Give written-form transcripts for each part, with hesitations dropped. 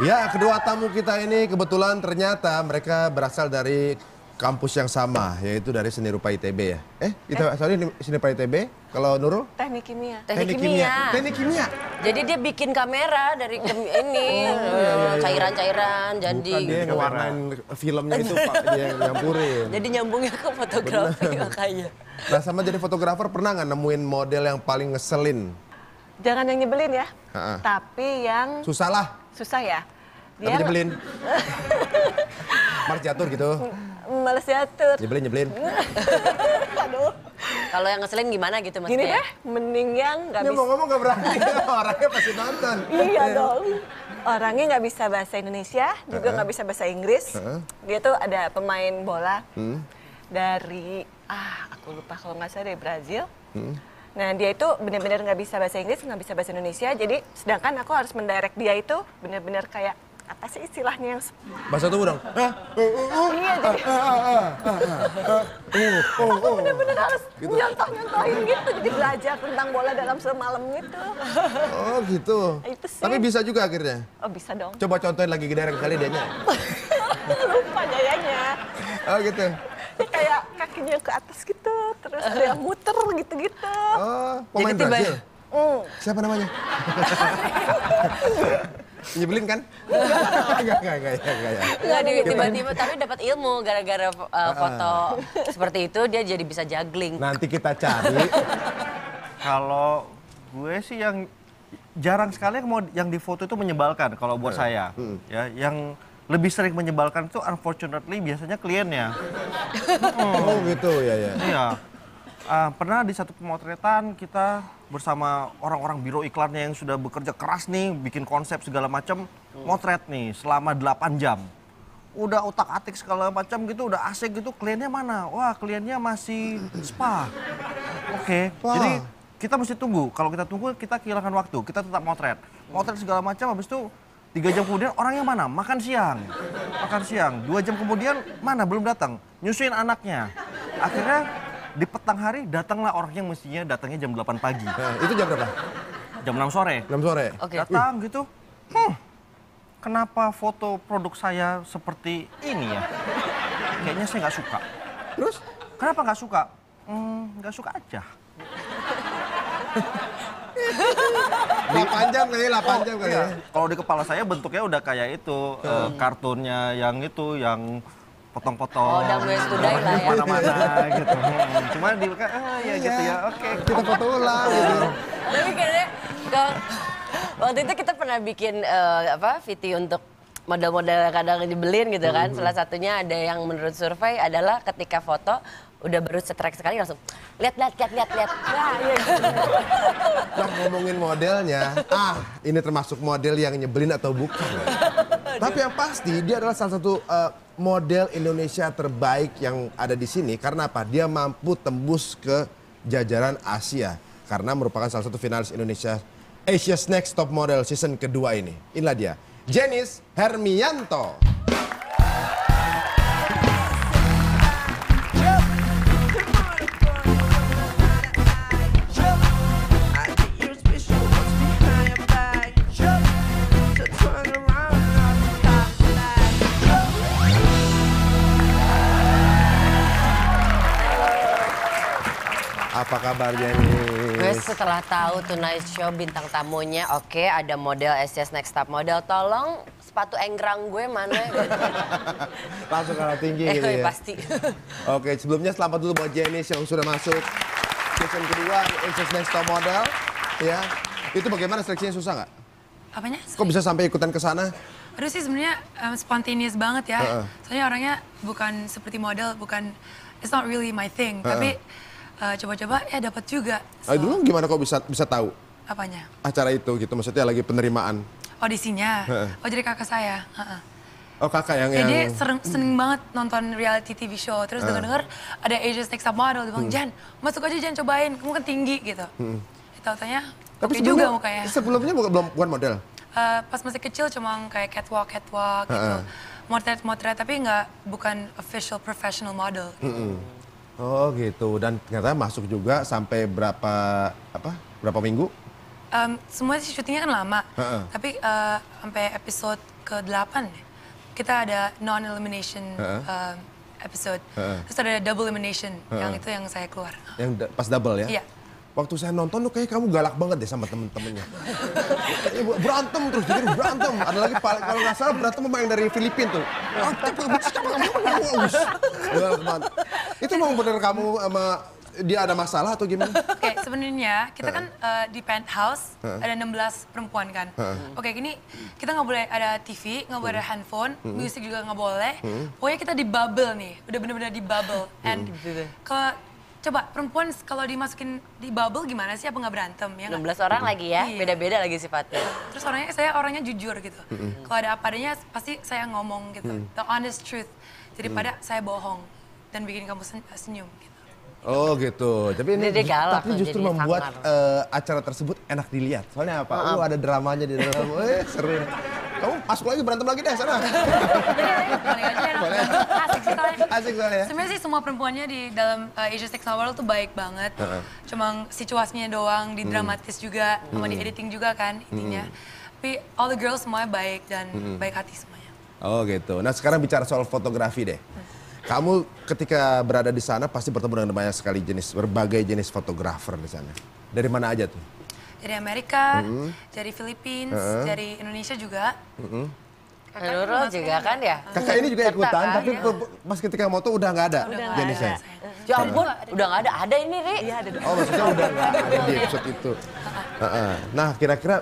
Ya, kedua tamu kita ini kebetulan ternyata mereka berasal dari kampus yang sama, yaitu dari Seni Rupa ITB ya. Sorry, Seni Rupa ITB. Kalau Nurul? Teknik kimia. Teknik kimia. Jadi dia bikin kamera dari ini, cairan-cairan, jadi. Bukan dia yang ngewarnain filmnya itu, Pak. Dia yang nyampurin. Jadi nyambungnya ke fotografi makanya. Nah, sama jadi fotografer pernah nggak nemuin model yang paling ngeselin? Jangan yang nyebelin ya, tapi yang Susah lah, susah ya. tapi nyebelin. Males diatur gitu. Males diatur. Nyebelin. Aduh. Kalau yang ngeselin gimana gitu maksudnya? Gini deh, mending yang nggak Dia bisa. mau ngomong nggak berani, orangnya pasti nonton. Iya dong. Orangnya nggak bisa bahasa Indonesia, juga nggak bisa bahasa Inggris. Dia tuh ada pemain bola dari, aku lupa kalau nggak salah dari Brazil. Nah dia itu benar-benar nggak bisa bahasa Inggris, nggak bisa bahasa Indonesia. Jadi sedangkan aku harus mendirect dia itu benar-benar kayak apa sih istilahnya yang Bahasa tubuh dong. iya jadi aku benar-benar harus nyontohin gitu. Jadi belajar tentang bola dalam semalam gitu. Oh gitu. Itu sih. Tapi bisa juga akhirnya. Oh bisa dong. Coba contohin lagi direct kali dianya. Lupa gayanya. Oh gitu. Dia kayak kakinya ke atas gitu, terus dia muter gitu-gitu. Oh, pemain Jadi tiba- Brazil. Siapa namanya? Nyebelin kan? Enggak ya. Enggak, tiba-tiba tapi dapat ilmu gara-gara foto seperti itu dia jadi bisa juggling. Nanti kita cari. Kalau gue sih yang jarang sekali yang di foto itu menyebalkan kalau buat saya. Ya, yang lebih sering menyebalkan itu unfortunately biasanya kliennya. Oh gitu ya. Iya. Pernah di satu pemotretan kita bersama orang-orang biro iklannya yang sudah bekerja keras nih, bikin konsep segala macam, motret nih selama 8 jam. Udah otak-atik segala macam gitu, udah asik gitu, kliennya mana? Wah, kliennya masih spa. Oke. Jadi kita mesti tunggu. Kalau kita tunggu, kita kehilangan waktu. Kita tetap motret. Motret segala macam, habis itu 3 jam kemudian orangnya mana? Makan siang. 2 jam kemudian mana? Belum datang. Nyusuin anaknya. Akhirnya di petang hari datanglah orang yang mestinya datangnya jam 8 pagi. Itu jam berapa? Jam 6 sore. 6 sore. Oke. Datang gitu. Kenapa foto produk saya seperti ini ya? Kayaknya saya nggak suka. Terus? Kenapa nggak suka? Nggak suka aja. 8 jam kali, 8 jam kali ya. Kalau di kepala saya bentuknya udah kayak itu, kartunnya yang itu, yang potong-potong. Oh, Dang Wes Today lah ya. Mana-mana gitu. Cuma di ya gitu ya, oke. Kita foto ulang gitu. Tapi kayaknya waktu itu kita pernah bikin VT untuk model-model kadang dibelin gitu kan. Salah satunya ada yang menurut survei adalah ketika foto udah baru strike sekali langsung lihat. Nah, iya gitu. Nah, ngomongin modelnya, ini termasuk model yang nyebelin atau bukan? Tapi yang pasti dia adalah salah satu model Indonesia terbaik yang ada di sini. Karena apa? Dia mampu tembus ke jajaran Asia. Karena merupakan salah satu finalis Indonesia Asia's Next Top Model season kedua ini. Inilah dia, Jenis Hermianto. Apa kabar Jenis? Gue setelah tahu Tonight Show bintang tamunya, oke, ada model Asia's Next Top Model, tolong sepatu enggrang gue mana? Langsung kalah tinggi gitu ya? Pasti. Oke, sebelumnya selamat dulu buat Jenis yang sudah masuk season kedua Asia's Next Top Model. Ya, itu bagaimana seleksinya, susah nggak? Apanya? Kok bisa sampai ikutan ke sana? Aduh sih sebenarnya spontaneous banget ya. Soalnya orangnya bukan seperti model, it's not really my thing. Tapi coba-coba dapat juga. So, Dulu gimana kok bisa tahu apanya? acara itu gitu? Maksudnya lagi penerimaan. Audisinya. Oh jadi kakak saya. Oh kakak yang Dia seneng banget nonton reality TV show. Terus denger-denger ada Asia's Next Top Model. Dia bilang, Jan, masuk aja Jan, cobain. Kamu kan tinggi gitu. Tahu-taunya oke juga mukanya. Sebelumnya bukan model? Pas masih kecil cuma kayak catwalk gitu. Motret-motret, tapi bukan official professional model. Oh gitu, dan ternyata masuk juga sampai berapa minggu? Semua sih syutingnya kan lama, tapi sampai episode ke-8 ya. Kita ada non-elimination episode. Terus ada double elimination, yang itu yang saya keluar. Yang pas double ya? Iya. Waktu saya nonton tuh kayak kamu galak banget deh sama temen-temennya. Kayaknya berantem terus, jadi berantem. Ada lagi kalau nggak salah berantem sama yang dari Filipina tuh. Galak banget. Itu memang bener kamu sama dia ada masalah atau gimana? Oke, sebenarnya kita kan di penthouse ada 16 perempuan kan. Oke, gini kita nggak boleh ada TV, nggak boleh ada handphone, musik juga nggak boleh. Pokoknya kita di bubble nih, udah bener-bener di bubble. And kalau coba perempuan kalau dimasukin di bubble gimana sih? Apa nggak berantem ya? 16 orang lagi ya, Iya. beda-beda lagi sifatnya. Terus saya orangnya jujur gitu. Kalau ada apa adanya pasti saya ngomong gitu. The honest truth. Daripada saya bohong dan bikin kamu senyum gitu. Oh gitu. Tapi ini Dia galak tapi tuh, justru jadi membuat sangar. acara tersebut enak dilihat. Soalnya apa? Oh ada dramanya di dalam. Seru. Kamu masuk lagi berantem lagi deh sana. Balik aja enak. Asik sih soalnya. Asik soalnya. Sebenarnya sih semua perempuannya di dalam Asia's Next Top Model tuh baik banget. Cuma situasinya doang, didramatis juga, sama di editing juga kan intinya. Tapi all the girls semuanya baik dan baik hati semuanya. Oh gitu. Nah sekarang bicara soal fotografi deh. Kamu ketika berada di sana pasti bertemu dengan banyak sekali berbagai jenis fotografer di sana. Dari mana aja tuh? Dari Amerika, dari Filipina, dari Indonesia juga. Nurul juga kan ya? Kakak ini juga Serta ikutan, kan, tapi ya. pas ketika moto udah nggak ada Udah nggak jenisnya. ada. Ya ampun, udah nggak ada. Ada ini, Ri. Iya ada. Oh maksudnya udah nggak ada di episode itu. Nah kira-kira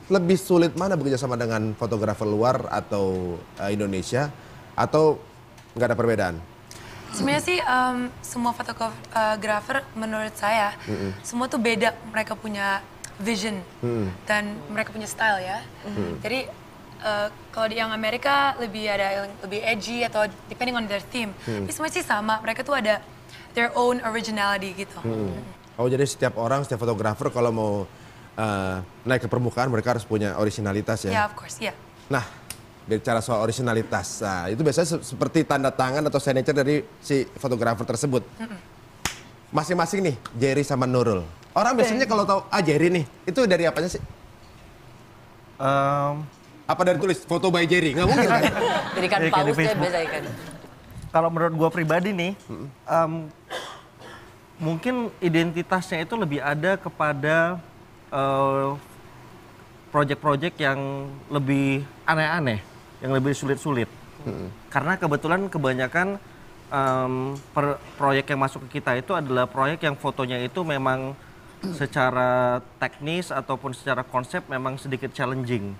lebih sulit mana bekerja sama dengan fotografer luar atau Indonesia atau nggak ada perbedaan? Sebenarnya sih semua fotografer menurut saya semua tuh beda, mereka punya vision dan mereka punya style ya. Jadi kalau di yang Amerika lebih ada yang lebih edgy atau depending on their theme. Tapi semuanya sih sama, mereka tuh ada their own originality gitu. Oh jadi setiap setiap fotografer kalau mau naik ke permukaan mereka harus punya originalitas ya? Ya, of course, ya. Nah, bicara soal originalitas, nah, itu biasanya seperti tanda tangan atau signature dari si fotografer tersebut. Masing-masing nih, Jerry sama Nurul. Orang biasanya kalau tahu, Jerry nih, itu dari apanya sih? Apa dari tulis foto by Jerry? Nggak mungkin kan? Jadi kan Jadi kayak di paus ya Facebook. biasanya kan. Kalau menurut gua pribadi nih, mungkin identitasnya itu lebih ada kepada project-project yang lebih aneh-aneh, yang lebih sulit-sulit. Karena kebetulan kebanyakan proyek yang masuk ke kita itu adalah proyek yang fotonya itu memang secara teknis ataupun secara konsep memang sedikit challenging.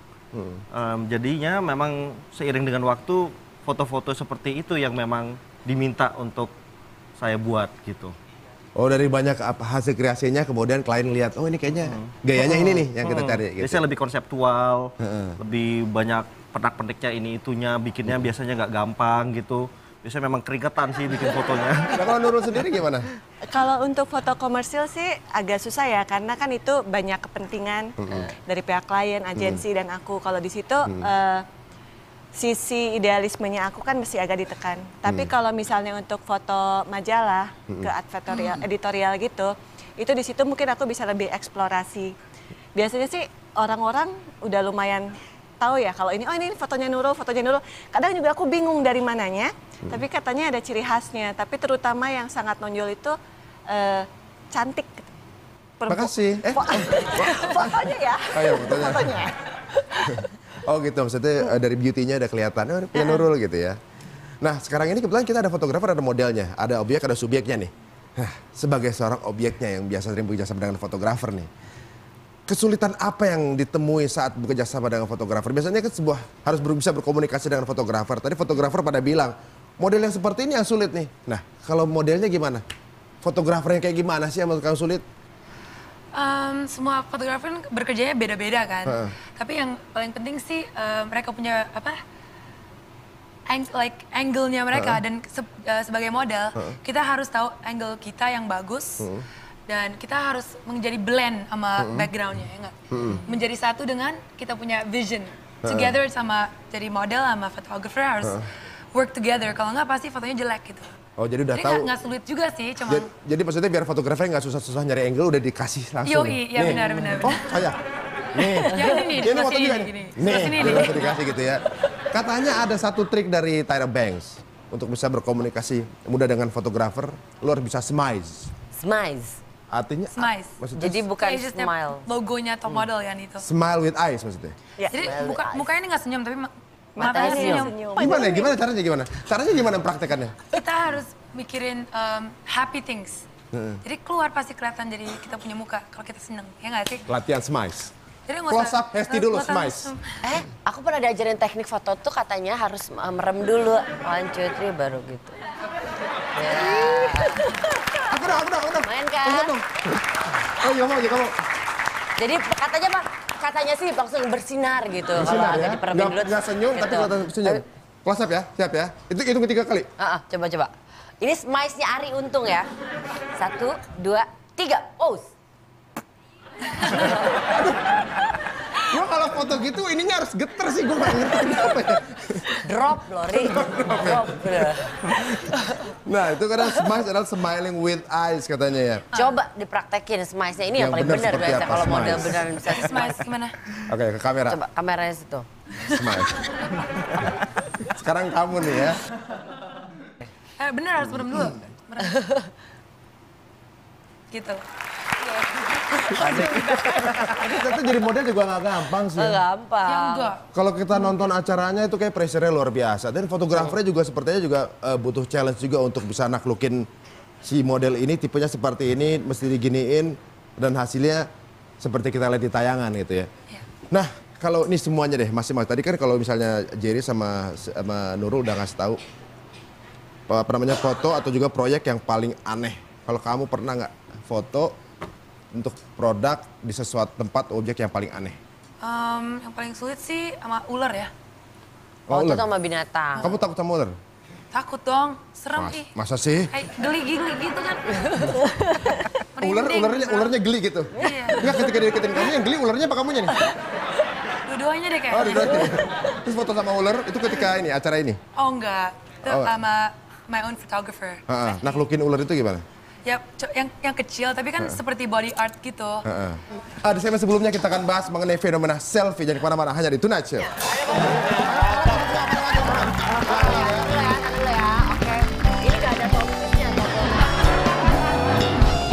Jadinya memang seiring dengan waktu foto-foto seperti itu yang memang diminta untuk saya buat gitu. Oh dari banyak hasil kreasinya kemudian klien lihat, oh ini kayaknya gayanya ini nih yang kita cari. Gitu. Biasanya lebih konseptual, lebih banyak pernak-perniknya ini itunya, bikinnya biasanya nggak gampang gitu. Biasanya memang keringetan sih bikin fotonya. Nah kalau Nurul sendiri gimana? Kalau untuk foto komersil sih agak susah ya, karena kan itu banyak kepentingan dari pihak klien, agensi dan aku. Kalau di situ sisi idealismenya aku kan mesti agak ditekan. Tapi kalau misalnya untuk foto majalah ke editorial gitu, itu di situ mungkin aku bisa lebih eksplorasi. Biasanya sih orang-orang udah lumayan tahu ya kalau ini, oh ini fotonya Nurul, fotonya Nurul. Kadang juga aku bingung dari mananya, tapi katanya ada ciri khasnya. Tapi terutama yang sangat nonjol itu cantik. Gitu. Makasih. Fotonya ya. Ayo fotonya. Oh gitu, maksudnya dari beauty-nya ada kelihatan, oh punya Nurul gitu ya. Nah sekarang ini kebetulan kita ada fotografer, ada modelnya, ada objek, ada subjeknya nih. Nah, sebagai seorang objeknya yang biasa sering bekerja sama dengan fotografer nih, kesulitan apa yang ditemui saat bekerja sama dengan fotografer? Biasanya kan harus bisa berkomunikasi dengan fotografer. Tadi fotografer pada bilang, model yang seperti ini yang sulit nih. Nah, kalau modelnya gimana? Fotografernya kayak gimana sih yang menurut kamu sulit? Semua fotografer bekerjanya beda-beda kan. Tapi yang paling penting sih mereka punya angle-nya mereka dan sebagai model kita harus tahu angle kita yang bagus dan kita harus menjadi blend sama backgroundnya ya nggak? Menjadi satu dengan kita punya vision together sama jadi model sama photographer harus work together. Kalau nggak pasti fotonya jelek gitu. Oh jadi udah Jadi tahu. nggak sulit juga sih, cuma. Jadi maksudnya biar fotografernya nggak susah-susah nyari angle udah dikasih langsung. Yoi, ya Nih. benar. Oh saya. Nih. Yang ini nih, Ini foto sini juga nih, nih. gini. Nih, Sini nih. langsung dikasih gitu ya. Katanya ada satu trik dari Tyra Banks untuk bisa berkomunikasi mudah dengan fotografer, lu harus bisa smize. Smize. Artinya Smize. maksudnya Jadi bukan Kayak just smile. logonya top model kan itu. smile with eyes maksudnya. Ya. Jadi Smile with mukanya ini nggak senyum tapi matanya Matanya senyum. senyum. Gimana ya? Gimana caranya gimana? Caranya gimana praktekannya? Kita harus mikirin happy things. Jadi keluar pasti kelihatan jadi kita punya muka kalau kita seneng, ya nggak sih? Latihan smize. Jadi nggak Close usah- up, Hesti dulu, nggak usah smize. langsung. Aku pernah diajarin teknik foto tuh katanya harus merem dulu. 1, 2, 3 baru gitu. Ya. Aku dong. Main kan? Lihat dong. Oh iya mau aja kamu. Jadi katanya Pak, katanya sih langsung bersinar gitu. Kalau Bersinar agak ya. diperemin dulu. Nggak senyum tapi gitu. kelihatan senyum. Close up ya, siap ya. Itu hitung 3 kali. Coba. Ini smize-nya Ari Untung ya. 1, 2, 3. Pose. Gua kalau foto gitu ininya harus geter sih, gua nggak ngerti kenapa ya. Drop loh, Ri. Drop. Nah itu karena smize adalah smiling with eyes katanya ya. Coba dipraktekin smize-nya ini yang Yang paling benar benar seperti biasa apa kalau model smize? beneran bisa Smize gimana? Oke ke kamera. Coba kameranya situ. Smize. Sekarang kamu nih ya. Bener harus merem dulu. Merem. Gitu. Ternyata jadi model juga nggak gampang sih. Nggak gampang. Ya enggak. Kalau kita nonton acaranya itu kayak pressure-nya luar biasa. Dan fotografernya juga sepertinya juga butuh challenge juga untuk bisa naklukin si model ini tipenya seperti ini, mesti diginiin dan hasilnya seperti kita lihat di tayangan gitu ya. Iya. Nah, kalau ini semuanya deh masing-masing. Tadi kan kalau misalnya Jerry sama Nurul udah ngasih tahu apa namanya foto atau juga proyek yang paling aneh. Kalau kamu pernah nggak foto untuk produk di sesuatu tempat objek yang paling aneh? Yang paling sulit sih sama ular ya. Oh, Foto ular. sama binatang. Kamu takut sama ular? Takut dong, serem ih. Masa sih? Kayak geli-geli gitu kan. Merinding. Ularnya geli gitu. Iya. Enggak ketika deketin kamu yang geli ularnya apa kamunya nih? Dua-duanya deh Oh, kayaknya. dua-duanya. Terus foto sama ular itu ketika ini acara ini. Oh enggak, itu Oh. sama my own photographer. Heeh. Naklukin ular itu gimana? Ya, yang kecil tapi kan seperti body art gitu. Heeh. Di segmen sebelumnya kita akan bahas mengenai fenomena selfie. Jangan kemana-mana, hanya di Tonight Show.